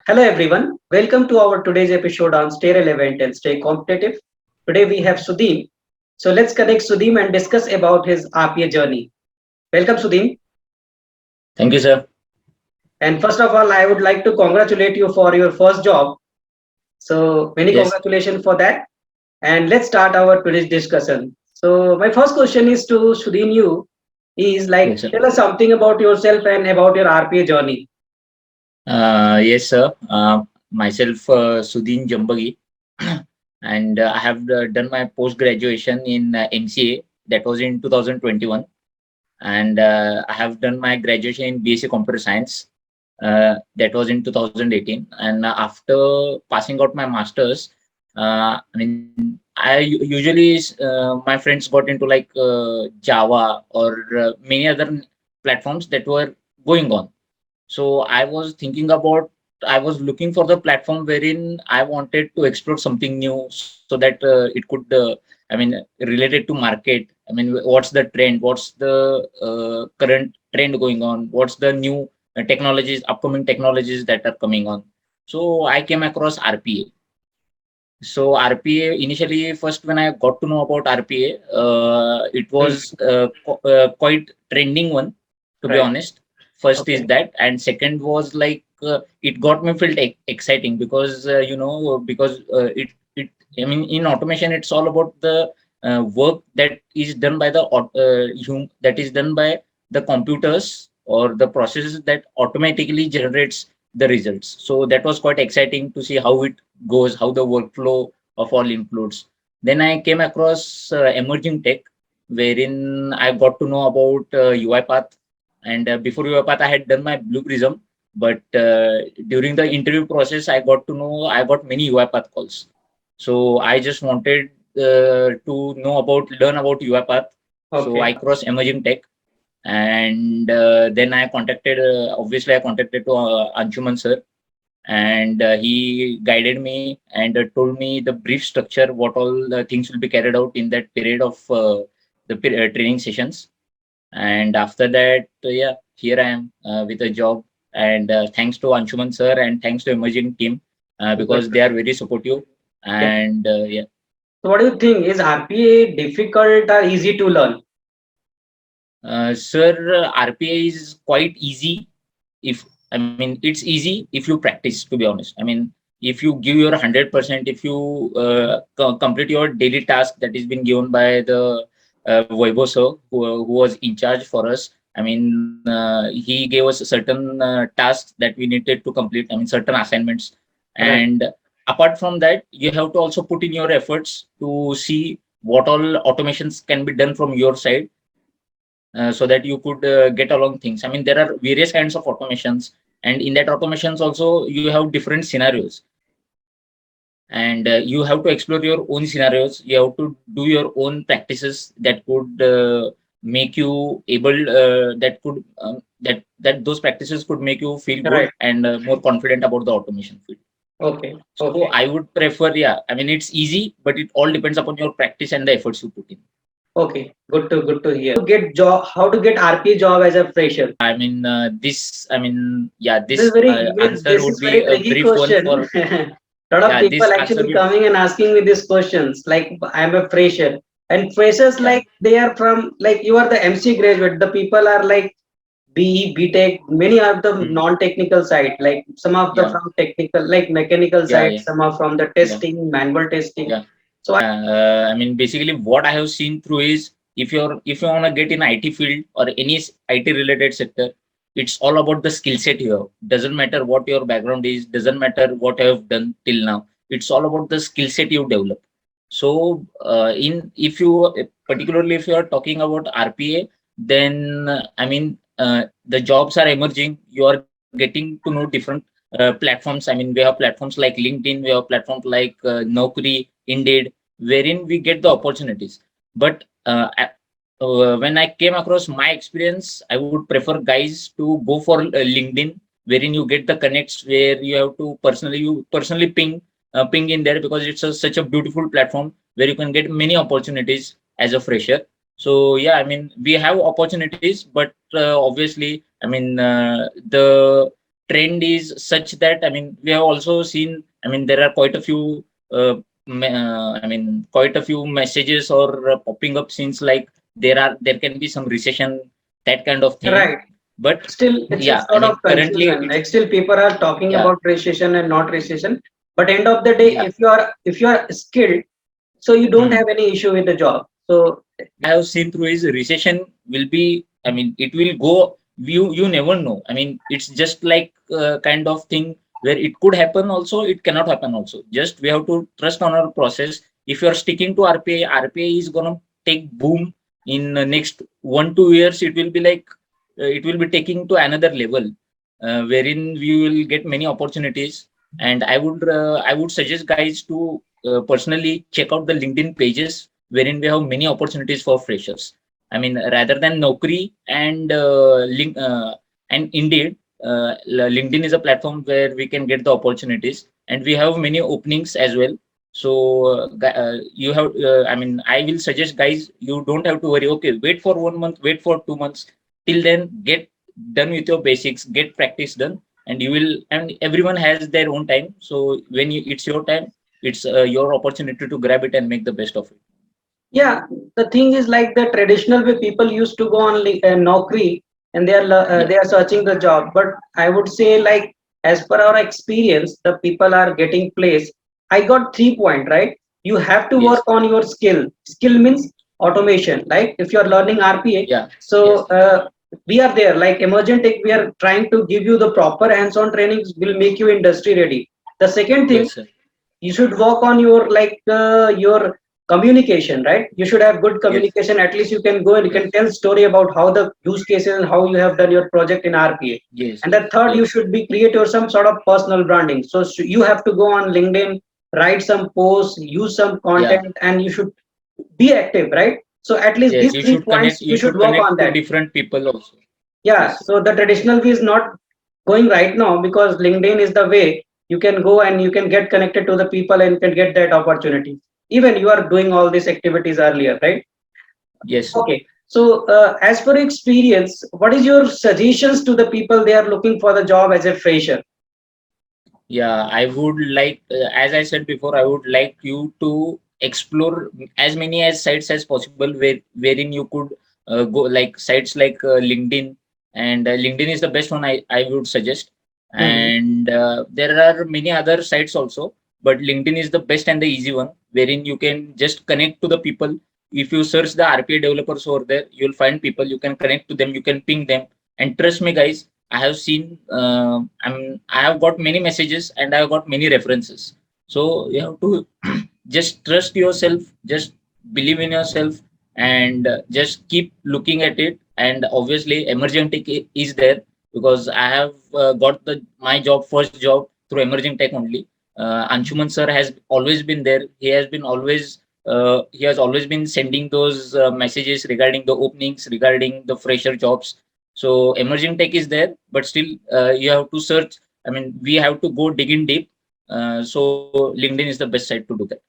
Hello everyone, welcome to our today's episode on Stay Relevant and Stay Competitive. Today we have Sudin. So let's connect Sudin and discuss about his RPA journey. Welcome Sudin. Thank you, sir. And first of all, I would like to congratulate you for your first job. So many Yes, congratulations for that. And let's start our today's discussion. So my first question is to Sudin. You is like yes, sir. tell us something about yourself and about your RPA journey. Yes, sir. Myself, Sudin Jambagi, and I have done my post graduation in MCA. That was in 2021, and I have done my graduation in BSc Computer Science. That was in 2018, and after passing out my masters, usually my friends got into like Java or many other platforms that were going on. So I was looking for the platform wherein I wanted to explore something new so that it could, related to market. What's the trend? What's the current trend going on? What's the new technologies, upcoming technologies that are coming on? So I came across RPA. So RPA initially, first when I got to know about RPA, it Hmm, was quite trending one, to be right. honest. First is Okay. that, and second was like it got me felt exciting because it in automation it's all about the work that is done by that is done by the computers or the processes that automatically generates the results. So that was quite exciting to see how it goes, how the workflow of all includes. Then I came across EmergenTeck, wherein I got to know about UiPath. And before UiPath, I had done my Blue Prism. But during the interview process, I got many UiPath calls. So I just wanted to learn about UiPath. So Okay. I crossed EmergenTech, and then obviously I contacted to Anshuman sir, and he guided me and told me the brief structure, what all the things will be carried out in that period of training sessions. And after that, yeah, here I am with a job. And thanks to Anshuman sir and thanks to emerging team Good. because they are very supportive. Yeah. And yeah. So what do you think? Is RPA difficult or easy to learn? Sir, RPA is quite easy if it's easy if you practice, to be honest. If you give your 100%, if you complete your daily task that is being given by the Vaibhav sir, who was in charge for us. He gave us certain tasks that we needed to complete, certain assignments. Right. And apart from that, you have to also put in your efforts to see what all automations can be done from your side, so that you could get along things. There are various kinds of automations, and in that automations also you have different scenarios, and you have to explore your own scenarios. You have to do your own practices that could make you able that those practices could make you feel good Right. and more confident about the automation field. Okay. So Okay. I would prefer, yeah, it's easy, but it all depends upon your practice and the efforts you put in. Okay. Good to hear. Get job. How to get RPA job as a fresher? Yeah, This is this answer this would is be very a tricky brief one question. for, Lot of yeah, people this answer actually will, coming and asking me these questions. Like I'm a fresher, and freshers yeah, like they are from like you are the MC graduate. The people are like BE, BTech. Many are the mm, non-technical side. Like some of the yeah, from technical, like mechanical yeah, side. yeah, Some are from the yeah, testing, manual testing. yeah. So I, Basically, what I have seen through is if you want to get in IT field or any IT related sector, it's all about the skill set you have. Doesn't matter what your background is, doesn't matter what you have done till now. It's all about the skill set you develop. So, in if you particularly if you are talking about RPA, then the jobs are emerging. You are getting to know different platforms. We have platforms like LinkedIn, we have platforms like Naukri, Indeed, wherein we get the opportunities. But when I came across my experience, I would prefer guys to go for LinkedIn, wherein you get the connects, where you have to personally ping in there, because it's such a beautiful platform where you can get many opportunities as a fresher. So yeah, we have opportunities, but obviously, the trend is such that, I mean, we have also seen, I mean, there are quite a few, I mean, quite a few messages or popping up since like there can be some recession, that kind of thing. Right. But Still, it's a yeah, I sort of mean, currently confusion. it's, Like still, people are talking yeah, about recession and not recession. But end of the day, yeah. if you are skilled, so you don't Hmm. have any issue with the job. So I have seen through is recession will be, I mean, it will go, you never know. I mean, it's just like kind of thing where it could happen also, it cannot happen also. Just we have to trust on our process. If you are sticking to RPA, RPA is gonna take boom in next 1 2 years. It will be like it will be taking to another level, wherein we will get many opportunities. And I would suggest guys to personally check out the LinkedIn pages wherein we have many opportunities for freshers. I mean, rather than Naukri and Indeed, LinkedIn is a platform where we can get the opportunities, and we have many openings as well. So you have, I mean, I will suggest guys, you don't have to worry. Okay, wait for 1 month, wait for 2 months. Till then, get done with your basics, get practice done, and you will. And everyone has their own time. So when it's your time, it's your opportunity to grab it and make the best of it. yeah, the thing is like the traditional way people used to go on Naukri and Yeah. they are searching the job. But I would say like as per our experience, the people are getting placed. I got 3 point right. You have to work Yes. on your skill. Skill means automation. Like if you are learning RPA, Yeah. so Yes. we are there. Like EmergenTeck, we are trying to give you the proper hands-on trainings will make you industry ready. The second thing, Yes, sir. you should work on your your communication, right? You should have good Yes. communication. At least you can go and you can Yes. tell story about how the use cases and how you have done your project in RPA. Yes. And the third, you Yes. should be create your some sort of personal branding. So you have to go on LinkedIn, write some posts, use some Yeah. content, and you should be active, right? So at least Yes. these You three should points connect. you You should should work on connect to that. different people also. Yeah, Yes. so the traditional way is not going right now because LinkedIn is the way you can go and you can get connected to the people and you can get that opportunity. Even you are doing all these activities earlier, right? Yes, sir. Okay. So, as per experience, what is your suggestions to the people they are looking for the job as a fresher? Yeah, I would like, as I said before, I would like you to explore as many as sites as possible wherein you could go, like sites like LinkedIn, and LinkedIn is the best one I would suggest. Mhm. And there are many other sites also, but LinkedIn is the best and the easy one, wherein you can just connect to the people. If you search the RPA developers over there, you'll find people. You can connect to them. You can ping them. And trust me, guys, I have seen, I have got many messages and I have got many references. So you have to just trust yourself, just believe in yourself, and just keep looking at it. And obviously, EmergenTech is there because I have got my job, first job through EmergenTech only. Anshuman sir has always been there. He has always been sending those messages regarding the openings, regarding the fresher jobs. So emerging tech is there, but still you have to search. I mean, we have to go dig in deep. So LinkedIn is the best site to do that.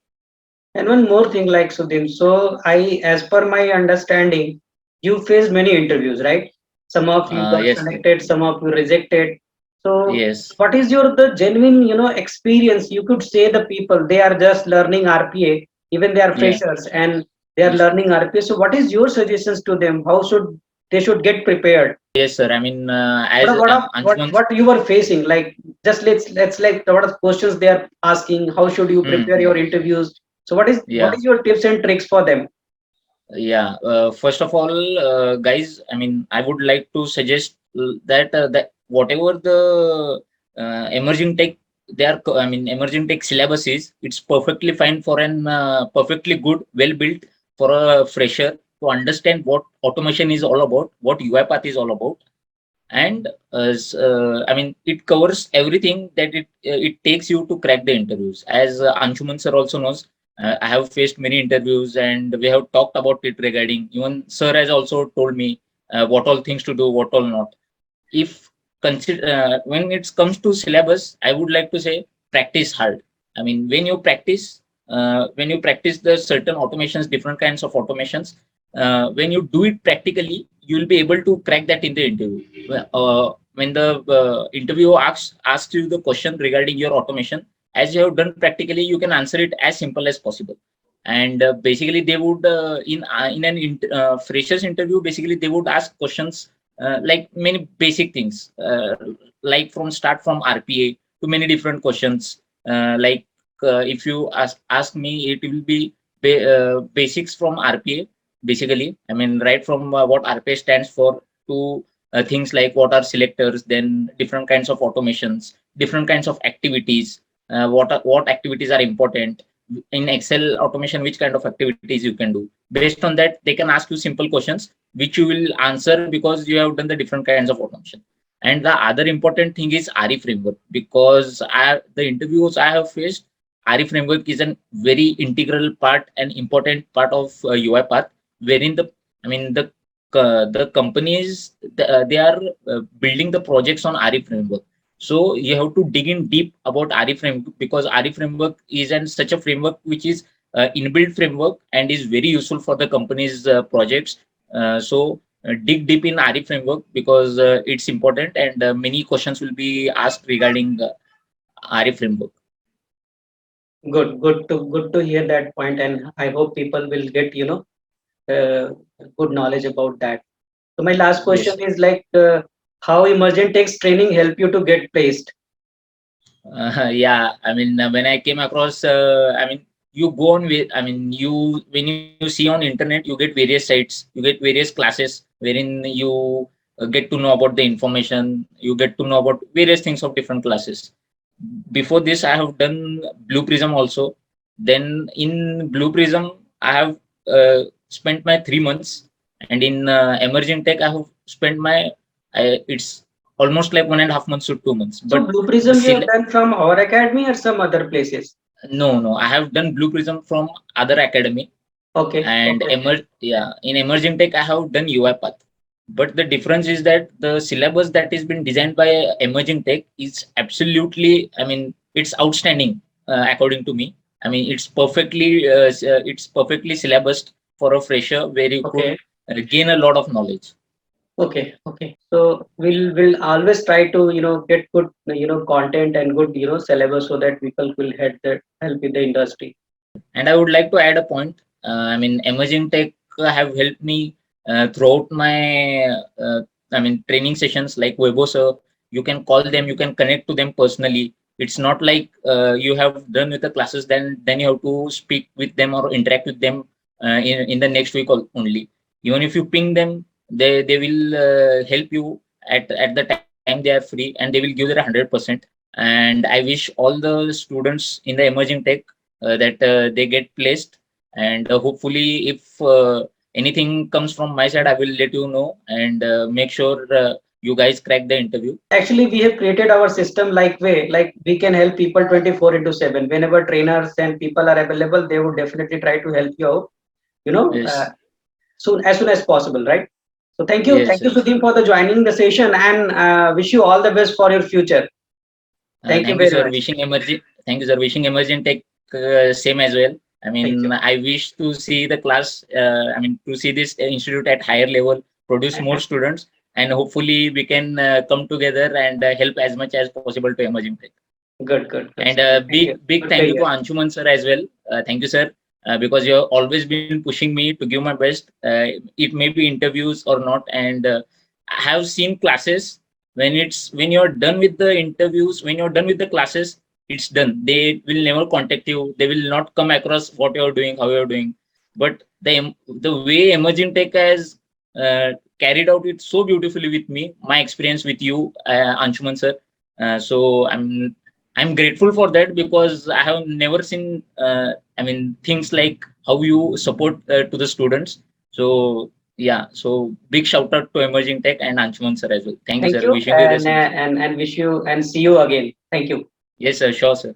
And one more thing, like Sudhim. So, as per my understanding, you faced many interviews, right? Some of you got Yes, sir. selected, some of you rejected. So, Yes. what is your the genuine, experience? You could say the people they are just learning RPA, even they are Yeah. freshers and they are Yes. learning RPA. So, what is your suggestions to them? How should they should get prepared? Yes, sir. I mean, What as what of Anshuman. what you were facing? Like, just let's like what are the questions they are asking? How should you prepare Hmm. your interviews? So, what Yeah. is your tips and tricks for them? Yeah. First of all, guys, I mean, I would like to suggest that whatever the emerging tech I mean, emerging tech syllabus is, it's perfectly fine for an perfectly good, well built for a fresher to understand what automation is all about, what UiPath is all about, and I mean, it covers everything that it takes you to crack the interviews. As Anshuman sir also knows, I have faced many interviews, and we have talked about it regarding. Even sir has also told me what all things to do, what all not. If consider when it comes to syllabus, I would like to say practice hard. I mean, when you practice the certain automations, different kinds of automations, when you do it practically, you will be able to crack that in the interview. when the interviewer asks you the question regarding your automation, as you have done practically, you can answer it as simple as possible. And basically they would in an freshers interview, basically they would ask questions like many basic things, like from start from RPA to many different questions. Like if you ask me, it will be basics from RPA. Basically, I mean, right from what RPA stands for to things like what are selectors, then different kinds of automations, different kinds of activities, what activities are important in Excel automation, which kind of activities you can do. Based on that, they can ask you simple questions which you will answer because you have done the different kinds of automation. And the other important thing is RE framework, because the interviews I have faced, RE framework is a very integral part and important part of UI path, wherein the companies, they are building the projects on RE framework. So you have to dig in deep about RE framework, because RE framework is such a framework which is inbuilt framework and is very useful for the company's projects. So dig deep in RE framework, because it's important, and many questions will be asked regarding RE framework. Good to hear that point, and I hope people will get good knowledge about that. So my last question Yes. is like, how EmergenTeck's training help you to get placed? Yeah, I mean, when I came across, I mean, you go on with, I mean, you when you see on internet, you get various sites, you get various classes wherein you get to know about the information, you get to know about various things of different classes. Before this, I have done Blue Prism also. Then in Blue Prism, I have spent my 3 months, and in Emerging Tech, I have spent my it's almost like 1.5 months to 2 months. So But Blue the Prism you have done from our academy or some other places? no, I have done Blue Prism from other academy, Okay, and okay, yeah, in Emerging Tech I have done UI path. But the difference is that the syllabus that is been designed by Emerging Tech is absolutely, I mean, it's outstanding according to me. I mean, it's perfectly syllabused for a fresher, where you could okay, gain a lot of knowledge. okay. So we'll always try to get good content and good syllabus so that people will help in the industry. And I would like to add a point. I mean, Emerging Tech have helped me throughout my, I mean, training sessions like Webo sir. You can call them, you can connect to them personally. It's not like you have done with the classes, then you have to speak with them or interact with them in the next week only. Even if you ping them, they will help you at the time they are free, and they will give their 100%. And I wish all the students in the Emerging Tech that they get placed, and hopefully if anything comes from my side, I will let you know, and make sure you guys crack the interview. Actually, we have created our system like we can help people 24 into 7. Whenever trainers and people are available, they would definitely try to help you out, you know, uh, Yes, soon as possible, right? So thank yes, you, yes. Sudim, for the joining the session, and wish you all the best for your future. Thank you Thank you, very sir. much. Thank you, sir. Wishing Emerging Tech same as well. I Thank mean, you. I wish to see the class. I mean, to see this institute at higher level, produce more students, and hopefully we can come together and help as much as possible to Emerging Tech. Good, And Sudim. Thank you. big Good thank to you to hear. Anshuman sir as well. Thank you, sir, because you have always been pushing me to give my best. It may be interviews or not, and I have seen classes when you're done with the interviews, when you're done with the classes, it's done. They will never contact you. They will not come across what you're doing, how you're doing. But the way Emerging Tech has carried out it so beautifully with me, my experience with you, Anshuman sir. So I'm grateful for that, because I have never seen, I mean, things like how you support to the students. So yeah, so big shout out to Emerging Tech and Anshuman sir as well. Thank you, Thank sir. you, Wishing you the same. and wish you and see you again. Thank you. Yes, sir. Sure, sir.